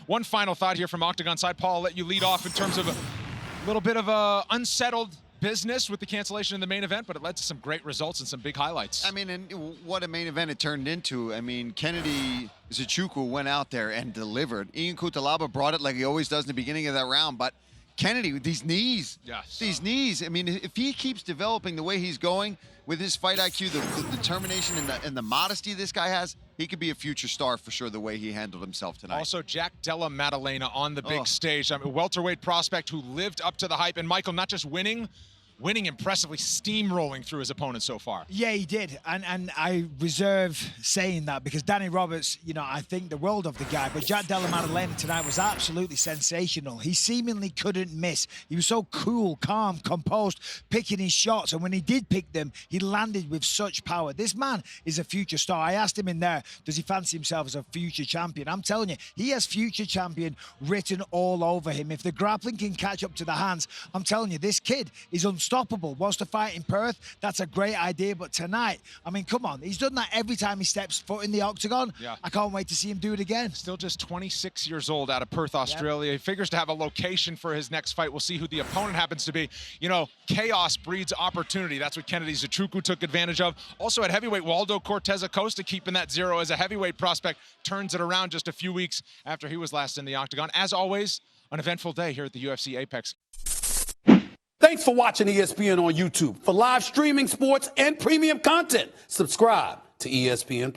One final thought here from Octagon side. Paul, I'll let you lead off in terms of a little bit of a unsettled business with the cancellation in the main event, but it led to some great results and some big highlights. I mean, and what a main event it turned into. I mean, Kennedy Nzechukwu went out there and delivered. Ian Cutelaba brought it like he always does in the beginning of that round, but Kennedy with these knees, I mean, if he keeps developing the way he's going with his fight IQ, the determination and the modesty this guy has, he could be a future star for sure the way he handled himself tonight. Also, Jack Della Maddalena on the big stage. I mean, a welterweight prospect who lived up to the hype. And Michael, not just winning impressively, steamrolling through his opponent so far. Yeah, he did. And I reserve saying that because Danny Roberts, you know, I think the world of the guy. But Jack Della Maddalena tonight was absolutely sensational. He seemingly couldn't miss. He was so cool, calm, composed, picking his shots. And when he did pick them, he landed with such power. This man is a future star. I asked him in there, does he fancy himself as a future champion? I'm telling you, he has future champion written all over him. If the grappling can catch up to the hands, I'm telling you, this kid is unstoppable. Wants to fight in Perth, that's a great idea. But tonight, I mean, come on, he's done that every time he steps foot in the octagon. Yeah. I can't wait to see him do it again. Still just 26 years old out of Perth, Australia. He figures to have a location for his next fight. We'll see who the opponent happens to be. You know, chaos breeds opportunity. That's what Kennedy Nzechukwu took advantage of. Also at heavyweight, Waldo Cortez Acosta keeping that 0 as a heavyweight prospect, turns it around just a few weeks after he was last in the octagon. As always, an eventful day here at the UFC Apex. Thanks for watching ESPN on YouTube. For live streaming, sports, and premium content, subscribe to ESPN+.